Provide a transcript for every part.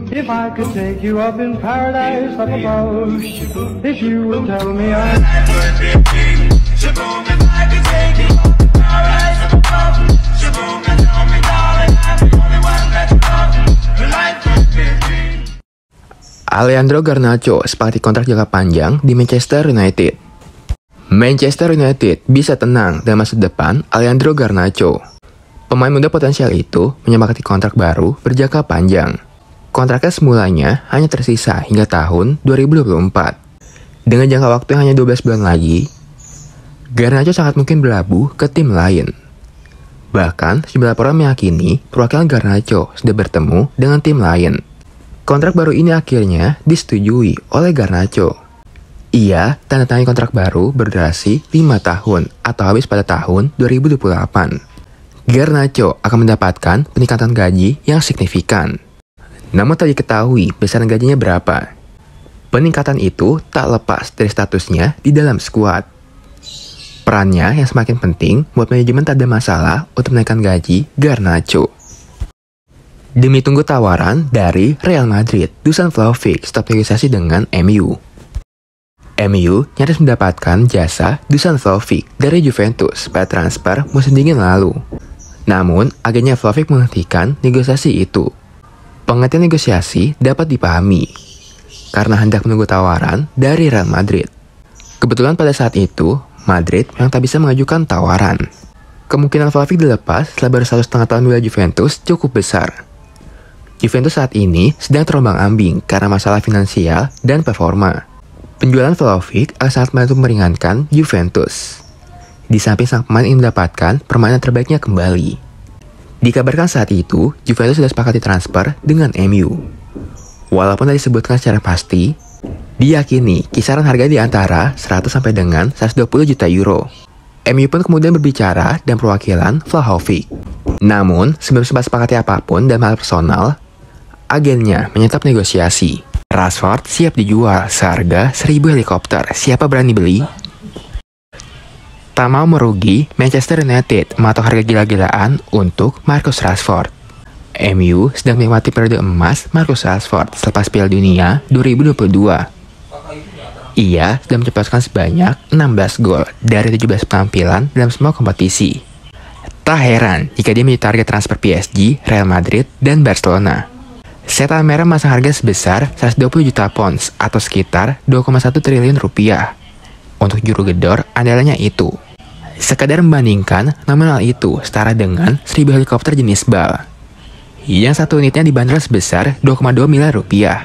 If I could take you up in paradise up above, if you would tell me I Alejandro Garnacho sepakati kontrak jangka panjang di Manchester United. Manchester United bisa tenang dalam masa depan Alejandro Garnacho. Pemain muda potensial itu menyepakati kontrak baru berjangka panjang. Kontraknya semulanya hanya tersisa hingga tahun 2024. Dengan jangka waktu yang hanya 12 bulan lagi, Garnacho sangat mungkin berlabuh ke tim lain. Bahkan, sejumlah laporan meyakini perwakilan Garnacho sudah bertemu dengan tim lain. Kontrak baru ini akhirnya disetujui oleh Garnacho. Ia tanda tangani kontrak baru berdurasi 5 tahun atau habis pada tahun 2028. Garnacho akan mendapatkan peningkatan gaji yang signifikan. Namun tak diketahui besaran gajinya berapa. Peningkatan itu tak lepas dari statusnya di dalam skuad. Perannya yang semakin penting buat manajemen tak ada masalah untuk menaikkan gaji Garnacho. Demi tunggu tawaran dari Real Madrid, Dusan Vlahovic stop negosiasi dengan MU. MU nyaris mendapatkan jasa Dusan Vlahovic dari Juventus pada transfer musim dingin lalu. Namun, agennya Vlahovic menghentikan negosiasi itu. Penghentian negosiasi dapat dipahami karena hendak menunggu tawaran dari Real Madrid. Kebetulan pada saat itu, Madrid yang tak bisa mengajukan tawaran. Kemungkinan Vlahovic dilepas setelah baru 1,5 tahun membela Juventus cukup besar. Juventus saat ini sedang terombang-ambing karena masalah finansial dan performa. Penjualan Vlahovic akan sangat membantu meringankan Juventus. Di samping sang pemain ingin mendapatkan permainan terbaiknya kembali. Dikabarkan saat itu, Juventus sudah sepakati transfer dengan MU. Walaupun tak disebutkan secara pasti, diyakini kisaran harga di antara 100 sampai dengan 120 juta euro. MU pun kemudian berbicara dan perwakilan Vlahovic. Namun, sebelum sempat sepakati apapun dalam hal personal, agennya menyetop negosiasi. Rashford siap dijual seharga 1.000 helikopter. Siapa berani beli? Tak mau merugi, Manchester United mematok harga gila-gilaan untuk Marcus Rashford. MU sedang menikmati periode emas Marcus Rashford selepas Piala Dunia 2022. Ia sudah mencetakkan sebanyak 16 gol dari 17 penampilan dalam semua kompetisi. Tak heran jika dia menjadi target transfer PSG, Real Madrid, dan Barcelona. Setan merah memasang harga sebesar 120 juta pounds atau sekitar 2,1 triliun rupiah. Untuk juru gedor andalannya itu. Sekadar membandingkan, nominal itu setara dengan 1.000 helikopter jenis BAL. Yang satu unitnya dibanderol sebesar 2,2 miliar rupiah.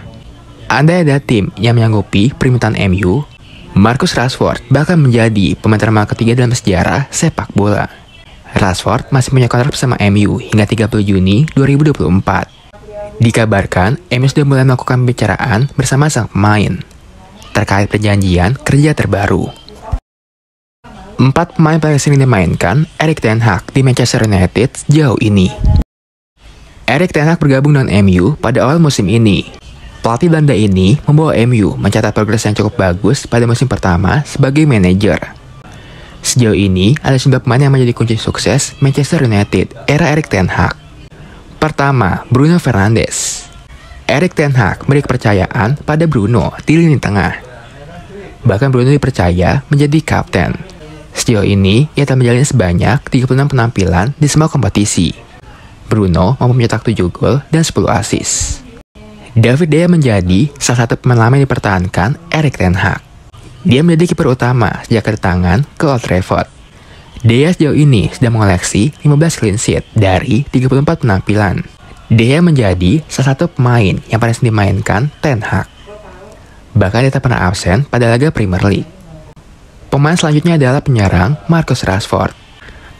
Andai ada tim yang menyanggupi permintaan MU, Marcus Rashford bakal menjadi pemain termahal ketiga dalam sejarah sepak bola. Rashford masih punya kontrak bersama MU hingga 30 Juni 2024. Dikabarkan, MU sudah mulai melakukan pembicaraan bersama sang pemain terkait perjanjian kerja terbaru. 4 pemain paling sering dimainkan Erik ten Hag di Manchester United sejauh ini. Erik ten Hag bergabung dengan MU pada awal musim ini. Pelatih Belanda ini membawa MU mencatat progres yang cukup bagus pada musim pertama sebagai manajer. Sejauh ini, ada 9 pemain yang menjadi kunci sukses Manchester United era Erik ten Hag. Pertama, Bruno Fernandes. Erik ten Hag memberi kepercayaan pada Bruno di lini tengah. Bahkan Bruno dipercaya menjadi kapten. Sejauh ini, ia telah menjalani sebanyak 36 penampilan di semua kompetisi. Bruno mampu mencetak 7 gol dan 10 assist. David De Gea menjadi salah satu pemain lama yang dipertahankan Erik ten Hag. Dia menjadi kiper utama sejak kedatangan ke Old Trafford. De Gea sejauh ini sudah mengoleksi 15 clean sheet dari 34 penampilan. De Gea menjadi salah satu pemain yang paling sering dimainkan ten Hag. Bahkan dia tak pernah absen pada laga Premier League. Pemain selanjutnya adalah penyerang Marcus Rashford.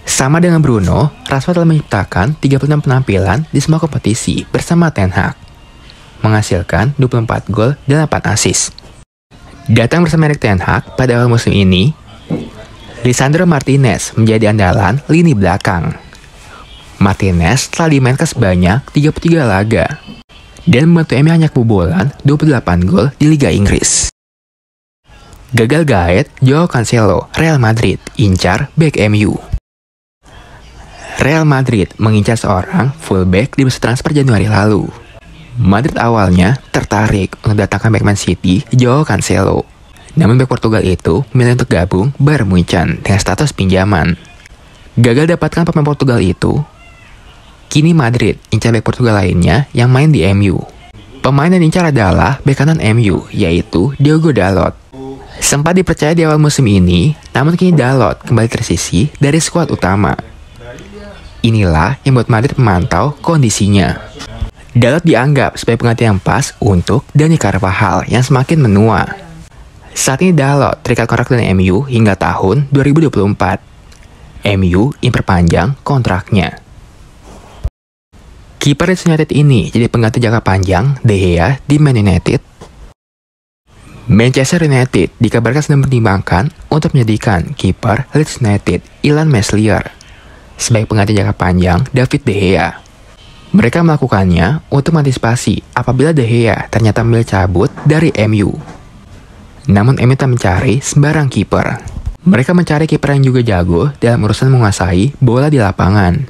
Sama dengan Bruno, Rashford telah menciptakan 36 penampilan di semua kompetisi bersama ten Hag, menghasilkan 24 gol dan 8 assist. Datang bersama Erik ten Hag pada awal musim ini, Lisandro Martinez menjadi andalan lini belakang. Martinez telah dimainkan sebanyak 33 laga dan membantu MU hanya kebobolan 28 gol di Liga Inggris. Gagal gaet, Joao Cancelo, Real Madrid incar bek MU. Real Madrid mengincar seorang fullback di bursa transfer Januari lalu. Madrid awalnya tertarik untuk datangkan bek Man City, Joao Cancelo. Namun bek Portugal itu memilih untuk gabung Bayern Munchen dengan status pinjaman. Gagal dapatkan pemain Portugal itu, kini Madrid incar bek Portugal lainnya yang main di MU. Pemain yang diincar adalah bek kanan MU, yaitu Diogo Dalot. Sempat dipercaya di awal musim ini, namun kini Dalot kembali tersisih dari skuad utama. Inilah yang membuat Madrid memantau kondisinya. Dalot dianggap sebagai pengganti yang pas untuk Dani Carvajal yang semakin menua. Saat ini Dalot terikat kontrak dengan MU hingga tahun 2024. MU ingin perpanjang kontraknya. Kiper Leeds United ini jadi pengganti jangka panjang De Gea di Man United. Manchester United dikabarkan sedang mempertimbangkan untuk menyediakan kiper Leeds United Illan Meslier sebagai pengganti jangka panjang David De Gea. Mereka melakukannya untuk mengantisipasi apabila De Gea ternyata memilih cabut dari MU. Namun MU tak mencari sembarang kiper. Mereka mencari kiper yang juga jago dalam urusan menguasai bola di lapangan.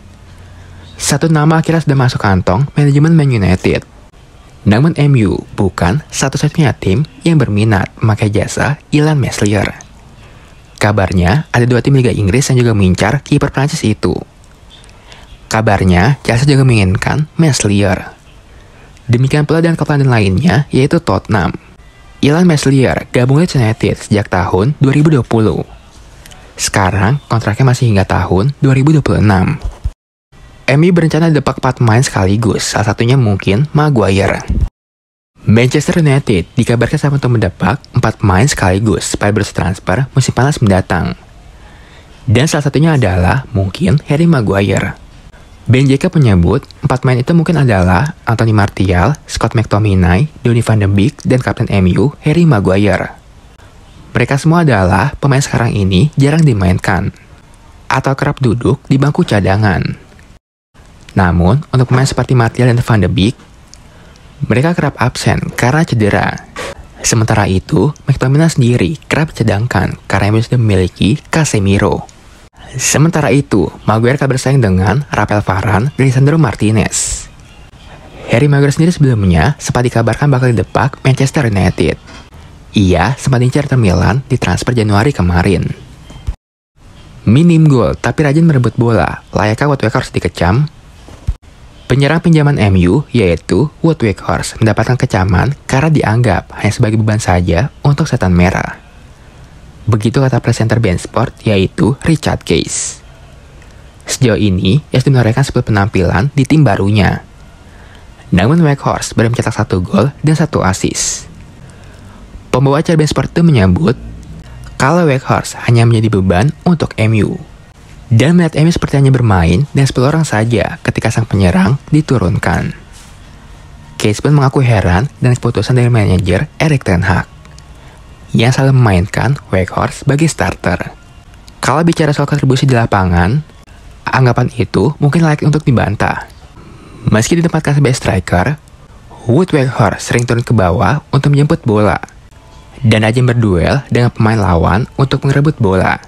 Satu nama akhirnya sudah masuk kantong manajemen Man United. Namun MU bukan satu-satunya tim yang berminat memakai jasa Illan Meslier. Kabarnya ada 2 tim Liga Inggris yang juga mengincar kiper Prancis itu. Kabarnya Chelsea juga menginginkan Meslier. Demikian pula dengan klub London lainnya yaitu Tottenham. Illan Meslier gabung Leeds United sejak tahun 2020. Sekarang kontraknya masih hingga tahun 2026. MU berencana depak 4 pemain sekaligus, salah satunya mungkin Maguire. Manchester United dikabarkan sama untuk mendepak 4 pemain sekaligus pada bursa transfer musim panas mendatang. Dan salah satunya adalah mungkin Harry Maguire. Ben Jacob menyebut 4 pemain itu mungkin adalah Anthony Martial, Scott McTominay, Donny van de Beek, dan kapten MU Harry Maguire. Mereka semua adalah pemain sekarang ini jarang dimainkan atau kerap duduk di bangku cadangan. Namun, untuk pemain seperti Martial dan Van de Beek, mereka kerap absen karena cedera. Sementara itu, McTominay sendiri kerap dicadangkan karena MU sudah memiliki Casemiro. Sementara itu, Maguire akan bersaing dengan Rafael Varane dan Lisandro Martinez. Harry Maguire sendiri sebelumnya sempat dikabarkan bakal didepak Manchester United. Ia sempat diincar Inter Milan di transfer Januari kemarin. Minim gol tapi rajin merebut bola, layakkah Wout Weghorst dikecam? Penyerang pinjaman MU yaitu Wout Weghorst mendapatkan kecaman karena dianggap hanya sebagai beban saja untuk setan merah. Begitu kata presenter BeIN Sport yaitu Richard Keys. Sejauh ini, ia sudah menorehkan 10 penampilan di tim barunya. Namun Weghorst baru mencetak 1 gol dan 1 assist. Pembawa acara BeIN Sport itu menyebut kalau Weghorst hanya menjadi beban untuk MU. Dan melihat MU seperti hanya bermain dengan 10 orang saja ketika sang penyerang diturunkan. Keys pun mengaku heran dengan keputusan dari manajer Erik ten Hag yang selalu memainkan Weghorst sebagai starter. Kalau bicara soal kontribusi di lapangan, anggapan itu mungkin layak untuk dibantah. Meski ditempatkan sebagai striker, Wout Weghorst sering turun ke bawah untuk menjemput bola dan rajin berduel dengan pemain lawan untuk mengerebut bola.